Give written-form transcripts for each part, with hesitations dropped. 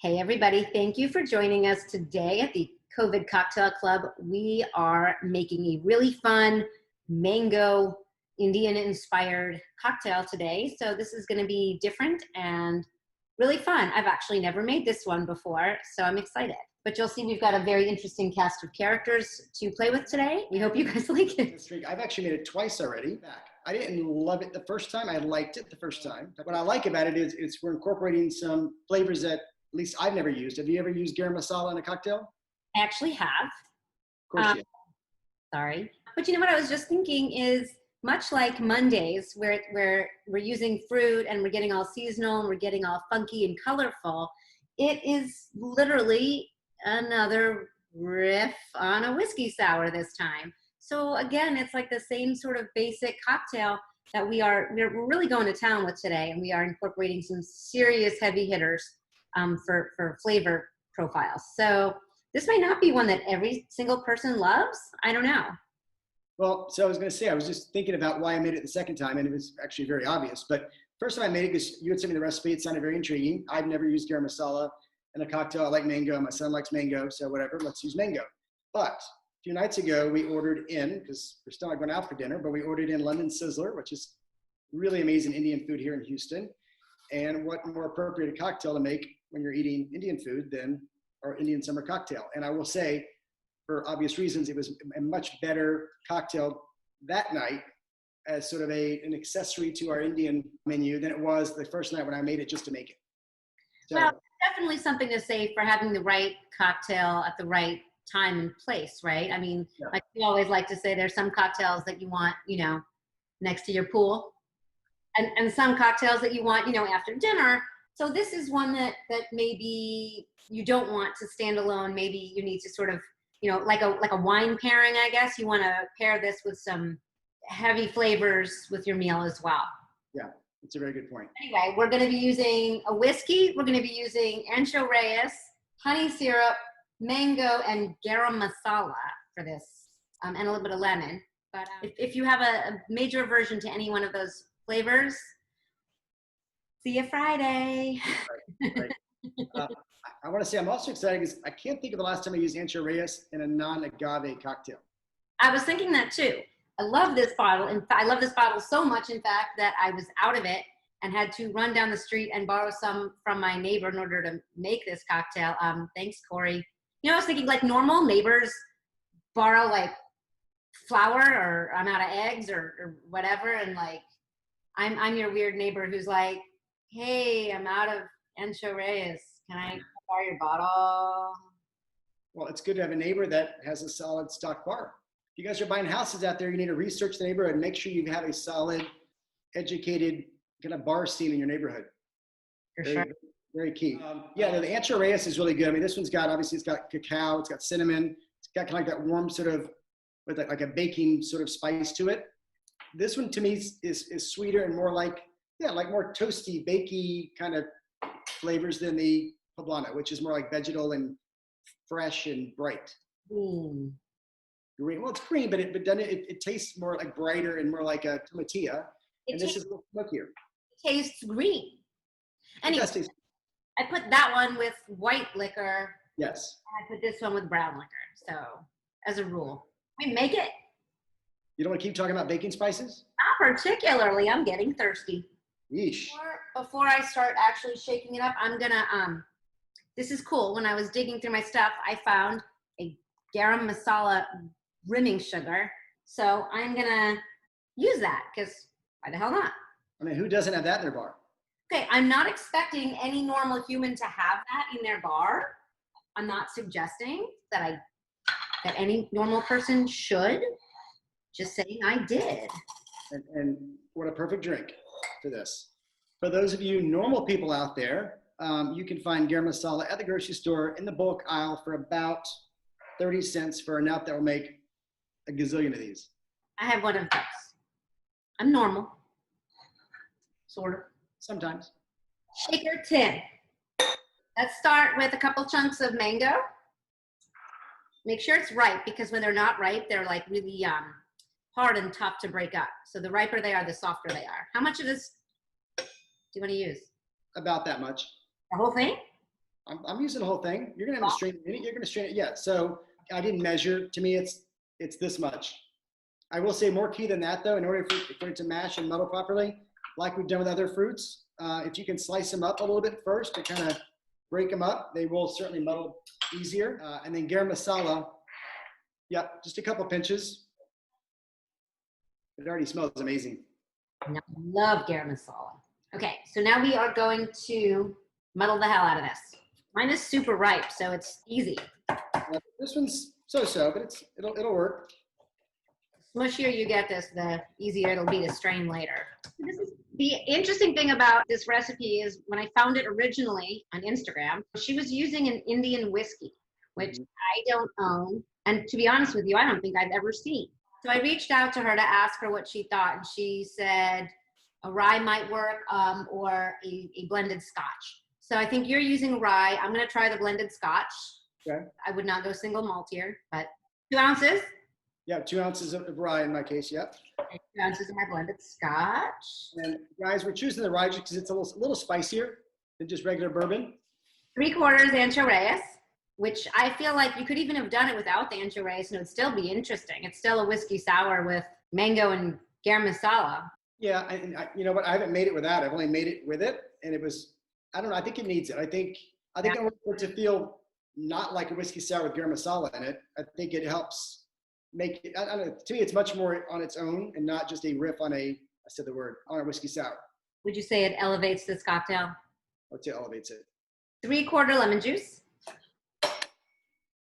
Hey everybody, thank you for joining us today at the COVID Cocktail Club. We are making a really fun mango Indian inspired cocktail today. So this is going to be different and really fun. I've actually never made this one before, so I'm excited. But you'll see we've got a very interesting cast of characters to play with today. We hope you guys like it. I've actually made it twice already. I didn't love it the first time. I liked it the first time. What I like about it is we're incorporating some flavors that at least I've never used. Have you ever used Garam Masala in a cocktail? I actually have. Of course you have. Sorry. But you know what I was just thinking is, much like Mondays, where we're using fruit and we're getting all seasonal and we're getting all funky and colorful, it is literally another riff on a whiskey sour this time. So again, it's like the same sort of basic cocktail that we're really going to town with today, and we are incorporating some serious heavy hitters for flavor profiles. So this might not be one that every single person loves. I don't know. Well, so I was going to say, I was just thinking about why I made it the second time, and it was actually very obvious. But first time I made it, because you had sent me the recipe, it sounded very intriguing. I've never used garam masala in a cocktail. I like mango. My son likes mango, so whatever, let's use mango. But a few nights ago, we ordered in, because we're still not going out for dinner, but we ordered in London Sizzler, which is really amazing Indian food here in Houston. And what more appropriate a cocktail to make when you're eating Indian food than our Indian summer cocktail. And I will say, for obvious reasons, it was a much better cocktail that night as sort of an accessory to our Indian menu than it was the first night when I made it just to make it. So, well, definitely something to say for having the right cocktail at the right time and place, right? I mean, yeah. Like we always like to say, there's some cocktails that you want, next to your pool, and some cocktails that you want, after dinner. So this is one that maybe you don't want to stand alone. Maybe you need to sort of, like a wine pairing, I guess. You want to pair this with some heavy flavors with your meal as well. Yeah, that's a very good point. Anyway, we're going to be using a whiskey. We're going to be using Ancho Reyes, honey syrup, mango, and garam masala for this, and a little bit of lemon. But if you have a major aversion to any one of those flavors, see you Friday. Right. I want to say I'm also excited because I can't think of the last time I used Ancho Reyes in a non-agave cocktail. I was thinking that too. I love this bottle. In fact, I love this bottle so much, in fact, that I was out of it and had to run down the street and borrow some from my neighbor in order to make this cocktail. Thanks, Corey. I was thinking like normal neighbors borrow like flour, or I'm out of eggs or whatever. And like, I'm your weird neighbor who's like, hey, I'm out of Ancho Reyes. Can I borrow your bottle? Well, it's good to have a neighbor that has a solid stock bar. If you guys are buying houses out there, you need to research the neighborhood and make sure you have a solid, educated kind of bar scene in your neighborhood. For sure. Very key. Yeah, the Ancho Reyes is really good. I mean, this one's got, obviously it's got cacao, it's got cinnamon, it's got kind of like that warm sort of, with like a baking sort of spice to it. This one to me is sweeter and more like, like more toasty, bakey kind of flavors than the poblano, which is more like vegetal and fresh and bright. Green. Well, it's green, but then it tastes more like brighter and more like a tomatilla. And this is a little smokier. It tastes green. Anyway, I put that one with white liquor. Yes. And I put this one with brown liquor. So, as a rule, we make it. You don't want to keep talking about baking spices? Not particularly. I'm getting thirsty. Yeesh. Before I start actually shaking it up, I'm gonna, this is cool. When I was digging through my stuff, I found a garam masala brimming sugar. So I'm gonna use that, because why the hell not? I mean, who doesn't have that in their bar? Okay, I'm not expecting any normal human to have that in their bar. I'm not suggesting that any normal person should. Just saying I did. And what a perfect drink for this. For those of you normal people out there, you can find garam masala at the grocery store in the bulk aisle for about 30 cents for a nut that will make a gazillion of these. I have one of those. I'm normal. Sort of. Sometimes. Shaker tin. Let's start with a couple chunks of mango. Make sure it's ripe, because when they're not ripe, they're like really hard and tough to break up. So the riper they are, the softer they are. How much of this do you want to use? About that much. The whole thing? I'm using the whole thing. You're gonna have to strain it. You're gonna strain it. Yeah. So I didn't measure. To me, it's this much. I will say more key than that though. In order for it to mash and muddle properly, like we've done with other fruits, if you can slice them up a little bit first to kind of break them up, they will certainly muddle easier. And then garam masala. Yep, just a couple pinches. It already smells amazing. I love garam masala. Okay, so now we are going to muddle the hell out of this. Mine is super ripe, so it's easy. This one's so-so, but it'll work. The smushier you get this, the easier it'll be to strain later. The interesting thing about this recipe is when I found it originally on Instagram, she was using an Indian whiskey, which I don't own. And to be honest with you, I don't think I've ever seen. So I reached out to her to ask her what she thought, and she said a rye might work or a blended scotch. So I think you're using rye. I'm going to try the blended scotch. Okay. I would not go single malt here, but 2 ounces. Yeah, 2 ounces of rye in my case, yep. 2 ounces of my blended scotch. And guys, we're choosing the rye just because it's a little spicier than just regular bourbon. 3/4 Ancho Reyes, which I feel like you could even have done it without the Ancho Reyes and it would still be interesting. It's still a whiskey sour with mango and garam masala. Yeah, you know what? I haven't made it without. I've only made it with it, and it was. I don't know. I think it needs it. I think in order for it to feel not like a whiskey sour with garam masala in it, I think it helps make it. I don't know. To me, it's much more on its own and not just a riff on I said the word, on a whiskey sour. Would you say it elevates this cocktail? I'd say elevates it. 3/4 lemon juice.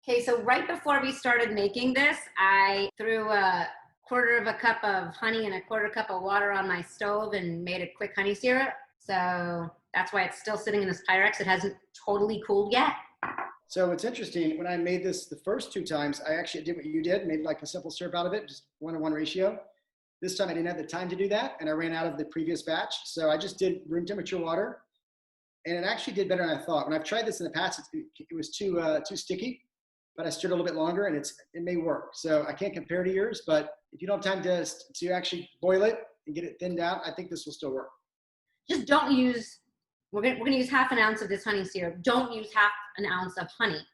Okay, so right before we started making this, I threw a 1/4 cup of honey and a 1/4 cup of water on my stove and made a quick honey syrup. So that's why it's still sitting in this Pyrex. It hasn't totally cooled yet. So it's interesting. When I made this the first 2 times, I actually did what you did, made like a simple syrup out of it, just 1-to-1 ratio. This time I didn't have the time to do that, and I ran out of the previous batch. So I just did room temperature water, and it actually did better than I thought. When I've tried this in the past, it was too sticky, but I stirred a little bit longer, and it may work. So I can't compare to yours, but if you don't have time to actually boil it and get it thinned out, I think this will still work. Just don't use, we're gonna use 1/2 ounce of this honey syrup. Don't use 1/2 ounce of honey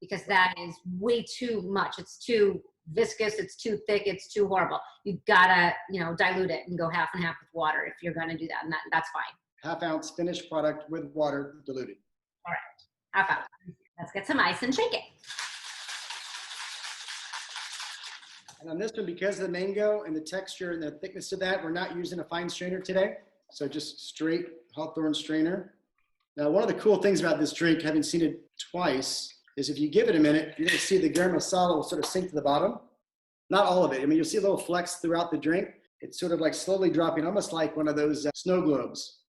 because that is way too much. It's too viscous, it's too thick, it's too horrible. You gotta, dilute it and go 1/2 and 1/2 with water if you're gonna do that, and that's fine. 1/2 ounce finished product with water diluted. All right, 1/2 ounce. Let's get some ice and shake it. And on this one, because of the mango and the texture and the thickness of that, we're not using a fine strainer today. So just straight Hawthorne strainer. Now, one of the cool things about this drink, having seen it twice, is if you give it a minute, you're going to see the garam masala will sort of sink to the bottom. Not all of it. I mean, you'll see a little flecks throughout the drink. It's sort of like slowly dropping, almost like one of those snow globes.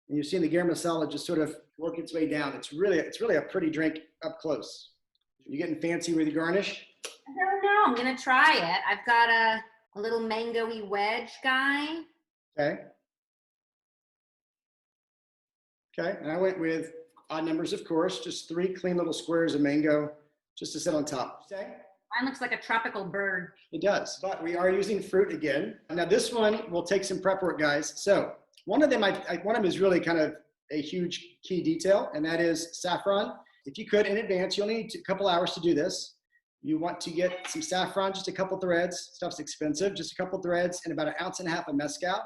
And you're seeing the garam masala just sort of work its way down. It's really a pretty drink up close. You getting fancy with your garnish? I don't know. I'm gonna try it. I've got a little mango-y wedge guy. Okay. Okay, and I went with odd numbers, of course, just 3 clean little squares of mango just to sit on top. Okay. Mine looks like a tropical bird. It does, but we are using fruit again. Now this one will take some prep work, guys. So one of them is really kind of a huge key detail, and that is saffron. If you could, in advance, you'll need a couple hours to do this. You want to get some saffron, just a couple threads. Stuff's expensive, just a couple threads, and about 1.5 ounces of mezcal,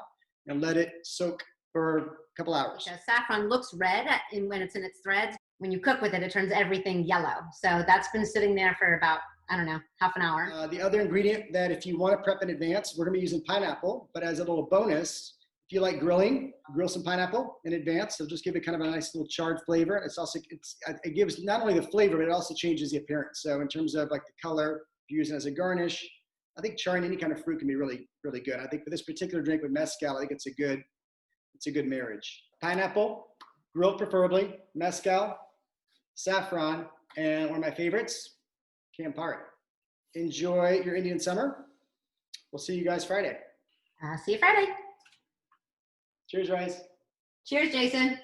and let it soak for a couple hours. Because saffron looks red when it's in its threads. When you cook with it, it turns everything yellow. So that's been sitting there for about, I don't know, 1/2 hour. The other ingredient that if you want to prep in advance, we're going to be using pineapple, but as a little bonus, if you like grilling, grill some pineapple in advance. It'll just give it kind of a nice little charred flavor. It gives not only the flavor, but it also changes the appearance. So in terms of like the color, if you're using it as a garnish, I think charring any kind of fruit can be really, really good. I think for this particular drink with mezcal, I think it's a good marriage. Pineapple, grilled preferably, mezcal, saffron, and one of my favorites, Campari. Enjoy your Indian summer. We'll see you guys Friday. See you Friday. Cheers, Reyes. Cheers, Jason.